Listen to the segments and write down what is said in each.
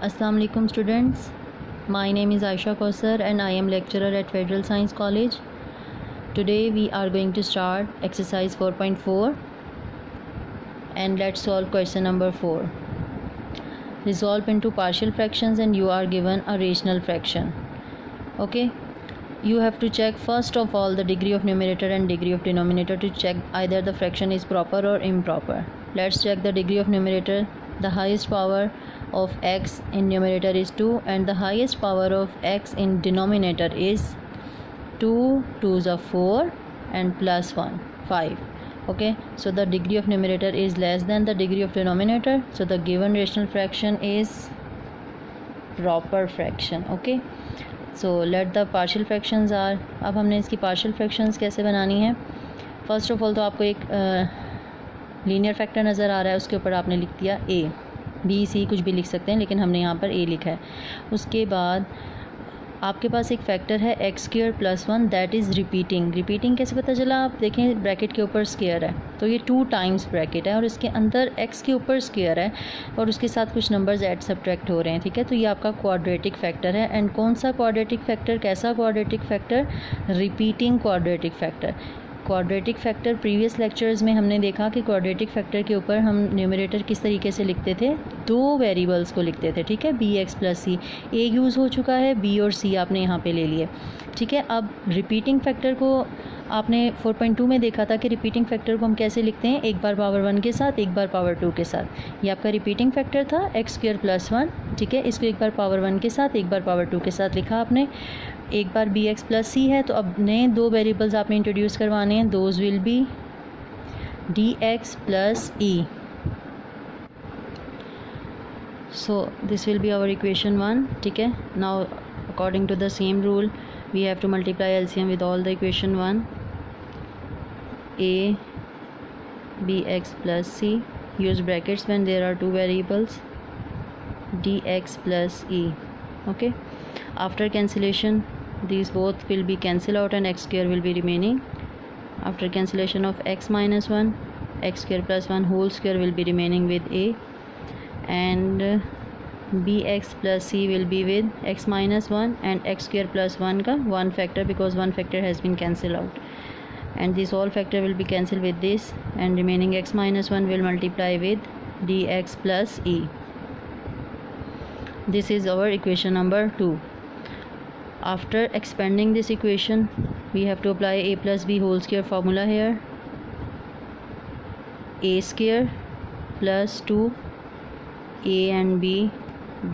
Assalamu alaikum students. My name is Aisha Kausar and I am lecturer at Federal Science College. Today we are going to start exercise 4.4 and let's solve question number 4. Resolve into partial fractions and you are given a rational fraction. Okay. You have to check first of all the degree of numerator and degree of denominator to check either the fraction is proper or improper. Let's check the degree of numerator. The highest power of x in numerator is 2 and the highest power of x in denominator is 2, 2s are 4 and plus 1, 5. Okay, so the degree of numerator is less than the degree of denominator, so the given rational fraction is proper fraction. Okay, so let the partial fractions are. अब हमने इसकी partial fractions कैसे बनानी है. First of all तो आपको एक linear factor नज़र आ रहा है, उसके ऊपर आपने लिख दिया a, b, c कुछ भी लिख सकते हैं, लेकिन हमने यहाँ पर a लिखा है. उसके बाद आपके पास एक फैक्टर है x square plus 1 that is repeating कैसे पता चला. आप देखें ब्रैकेट के ऊपर स्क्वायर है तो ये 2 टाइम्स ब्रैकेट है और इसके अंदर एक्स के ऊपर स्क्वायर है और उसके साथ कुछ नंबर्स ऐड सब्ट्रैक्ट हो रहे हैं. ठीक है, तो ये आपका क्वाड्रेटिक फैक्टर है. एंड कौन सा क्वाड्रेटिक फैक्टर, कैसा quadratic factor, repeating quadratic factor. Quadratic factor previous lectures में हमने देखा कि क्वाड्रेटिक फैक्टर के ऊपर हम न्यूमरेटर किस तरीके से लिखते थे, 2 वेरिएबल्स को लिखते थे. ठीक है, B X plus C, A use हो चुका है, बी और सी आपने यहाँ पे ले लिए. ठीक है, अब रिपीटिंग फैक्टर को आपने 4.2 में देखा था कि रिपीटिंग फैक्टर को हम कैसे लिखते हैं, एक बार पावर 1 के साथ, एक बार पावर 2 के साथ. ये आपका रिपीटिंग फैक्टर था एक्स स्क्वायर प्लस 1. ठीक है, इसको एक बार पावर 1 के साथ, एक बार पावर 2 के साथ लिखा आपने. एक बार बी एक्स प्लस सी है तो अब नए 2 वेरिएबल्स आपने इंट्रोड्यूस करवाने हैं. Those will be D X plus E. So this will be our equation 1. ठीक है, now according to the same rule we have to multiply LCM with all the equation 1. A B X plus C, use brackets when there are 2 variables, D X plus E. Okay, after cancellation these both will be cancelled out and x square will be remaining. After cancellation of x minus 1, x square plus 1 whole square will be remaining with a, and bx plus c will be with x minus 1 and x square plus 1 का 1 factor because 1 factor has been cancelled out, and this all factor will be cancelled with this, and remaining x minus 1 will multiply with dx plus e. This is our equation number 2. After expanding this equation we have to apply a plus b whole square formula here. A square plus 2 a and b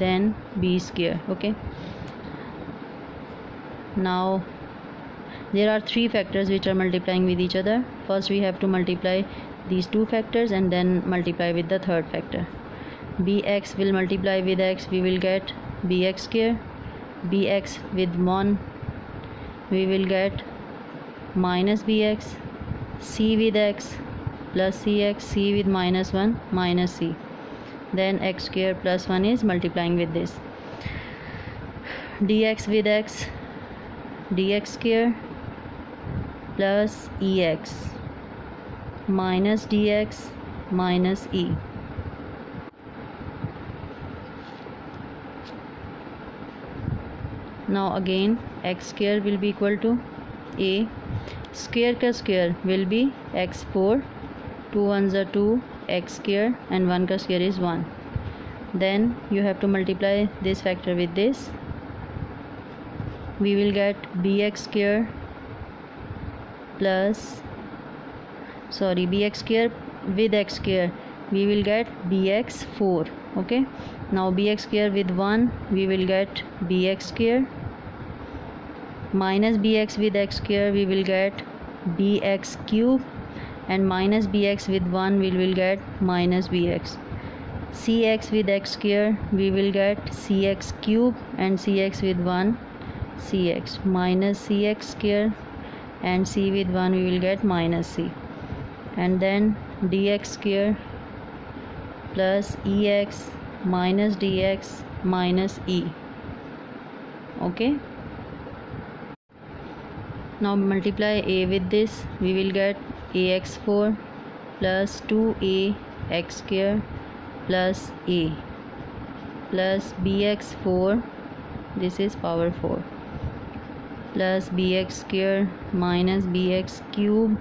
then b square. Okay, now there are 3 factors which are multiplying with each other. First we have to multiply these 2 factors and then multiply with the third factor. bx will multiply with x, we will get bx square. bx with 1 we will get minus bx. c with x plus cx, c with minus 1 minus c, then x square plus 1 is multiplying with this. dx with x, dx square plus ex minus dx minus e. Now again x square will be equal to a square का square will be x4, 2 1s are 2, x square and 1 का square is 1. Then you have to multiply this factor with this. We will get bx square plus bx square with x square we will get bx4. Okay, now bx square with 1 we will get bx square minus bx with x square we will get bx cube, and minus bx with 1 we will get minus bx. cx with x square we will get cx cube, and cx with 1 cx minus cx square, and c with 1 we will get minus c, and then dx square plus ex minus dx minus e. Okay, now multiply a with this, we will get ax4 plus 2a x square plus a. plus bx 4, this is power 4, plus bx square minus bx cube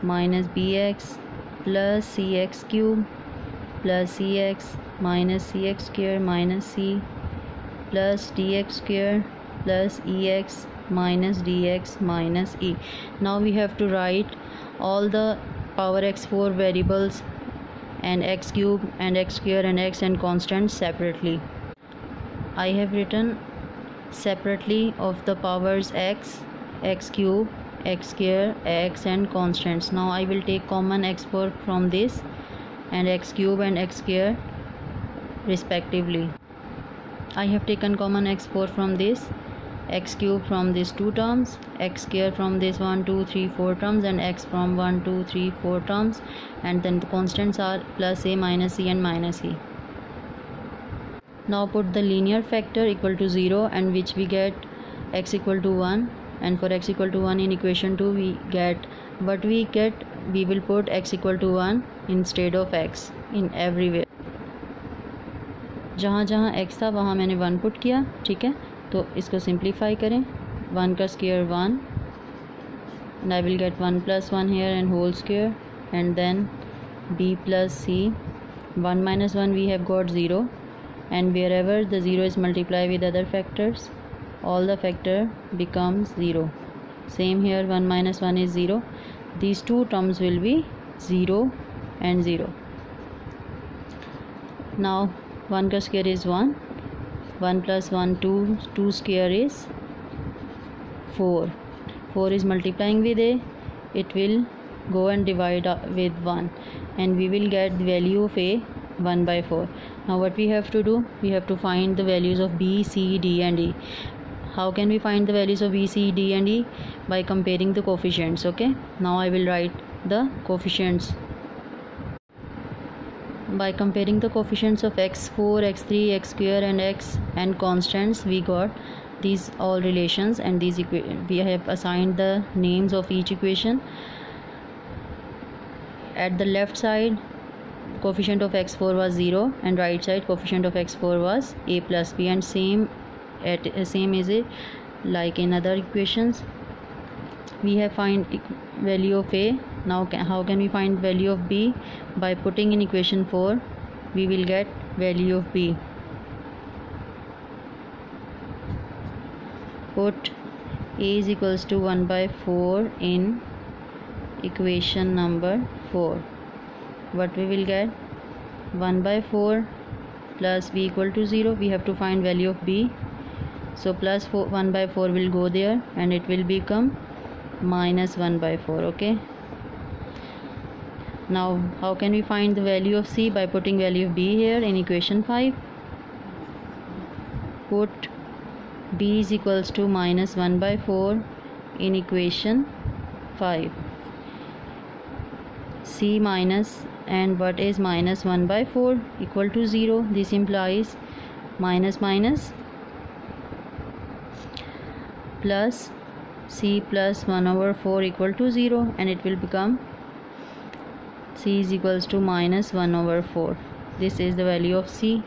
minus bx plus cx cube plus cx minus cx square minus c plus dx square plus ex minus dx minus e. Now we have to write all the power x4 variables and x cube and x square and x and constants separately. I have written separately of the powers x, x cube, x square, x and constants. Now I will take common x4 from this and x cube and x square respectively. I have taken common x4 from this, x cube from these two terms, x square from this 1 2 3 4 terms, and x from 1 2 3 4 terms, and then the constants are plus a minus c and minus e. Now put the linear factor equal to 0, and which we get x equal to 1, and for x equal to 1 in equation 2 we get what we get, we will put x equal to 1 instead of x in everywhere. जहाँ जहाँ x था वहाँ मैंने 1 put किया, ठीक है. तो इसको सिंप्लीफाई करें, 1 का square 1 and I will get 1 plus 1 here and whole square, and then b plus c, 1 minus 1 we have got 0, and wherever the 0 is multiplied with other factors, all the factor becomes 0. Same here, 1 minus 1 is 0. These two terms will be 0 and 0. Now 1 ka square is 1, 1 plus 1 2, 2 square is 4. 4 is multiplying with a, it will go and divide with 1, and we will get the value of a 1 by 4. Now what we have to do, we have to find the values of b, c, d and e. How can we find the values of b, c, d and e? By comparing the coefficients. Okay, now I will write the coefficients. By comparing the coefficients of x4, x3, x square and x and constants, we got these all relations, and these we have assigned the names of each equation. At the left side, coefficient of x4 was 0, and right side coefficient of x4 was a plus b, and same is it like in other equations. We have find value of a. Now how can we find value of b? By putting in equation 4 we will get value of b. Put a is equals to 1 by 4 in equation number 4. What we will get? 1 by 4 plus b equal to 0. We have to find value of b, so plus 1 by 4 will go there, and it will become minus 1 by 4. Okay, now how can we find the value of c? By putting value of b here in equation 5. Put b is equals to minus 1 by 4 in equation 5. c minus, and what is minus 1 by 4? Equal to 0. This implies minus minus plus c plus 1 over 4 equal to 0, and it will become c is equals to minus 1 over 4. This is the value of c.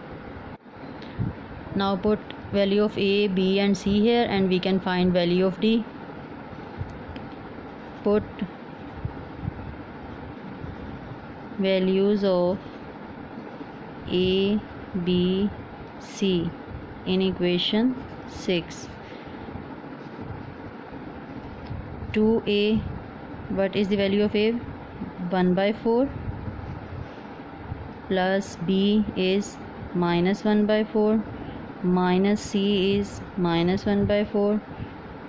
Now put value of a, b and c here, and we can find value of d. Put values of a, b, c in equation 6. 2a, what is the value of a? 1 by 4, plus b is minus 1 by 4, minus c is minus 1 by 4,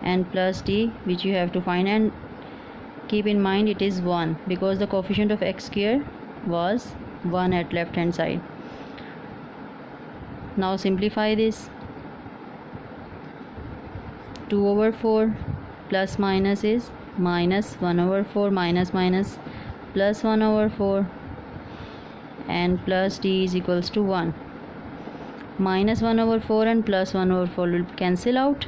and plus d, which you have to find, and keep in mind it is 1 because the coefficient of x square was 1 at left hand side. Now simplify this. 2 over 4 plus minus is minus 1 over 4, minus minus plus 1 over 4, and plus d is equals to 1. Minus 1 over 4 and plus 1 over 4 will cancel out,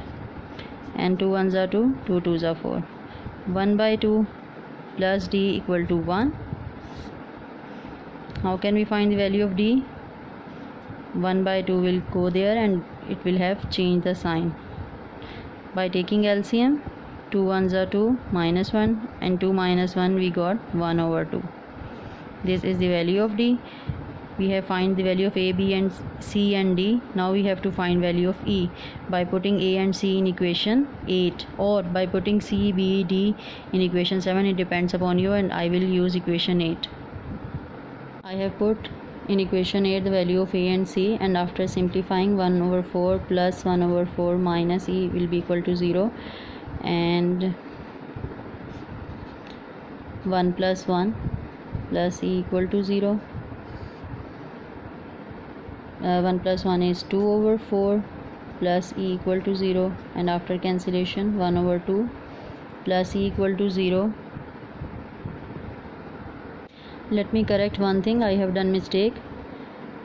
and 2 ones are 2, 2 twos are 4. 1 by 2 plus d equal to 1. How can we find the value of d? 1 by 2 will go there and it will have changed the sign. By taking LCM, 2 ones are 2, minus 1, and 2 minus 1 we got 1 over 2. This is the value of D. We have find the value of A, B and C and D. Now we have to find value of E by putting A and C in equation 8, or by putting C, B, D in equation 7. It depends upon you, and I will use equation 8. I have put in equation 8 the value of A and C, and after simplifying, 1 over 4 plus 1 over 4 minus E will be equal to 0, and 1 plus 1 plus E equal to 0. 1 plus 1 is 2 over 4 plus E equal to 0, and after cancellation, 1 over 2 plus E equal to 0. Let me correct one thing. I have done mistake.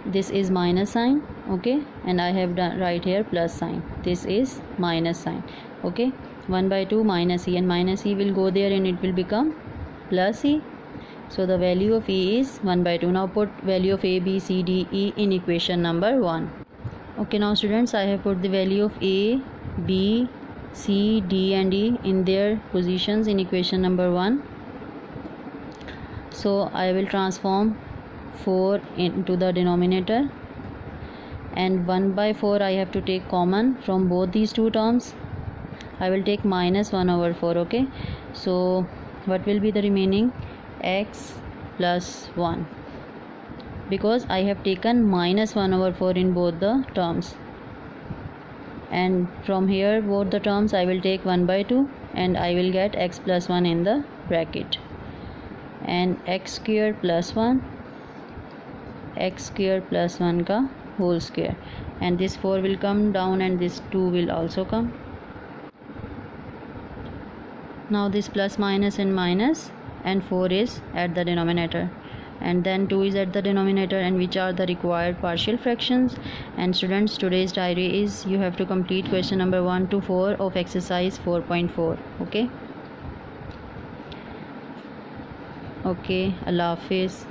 This is minus sign, okay, and I have done right here plus sign. This is minus sign, okay. 1 by 2 minus E, and minus E will go there and it will become plus E. So the value of E is 1 by 2. Now put value of A, B, C, D, E in equation number 1. Okay, now students, I have put the value of A, B, C, D and E in their positions in equation number 1. So I will transform 4 into the denominator, and 1 by 4 I have to take common from both these two terms. I will take minus 1 over 4, okay. So what will be the remaining? X plus 1, because I have taken minus 1 over 4 in both the terms, and from here both the terms I will take 1 by 2 and I will get x plus 1 in the bracket, and x square plus 1, x square plus 1 ka whole square, and this 4 will come down and this 2 will also come. Now this plus minus and minus, and 4 is at the denominator, and then 2 is at the denominator, and which are the required partial fractions. And students, today's diary is you have to complete question number 1 to 4 of exercise 4.4. okay, Allah Hafiz.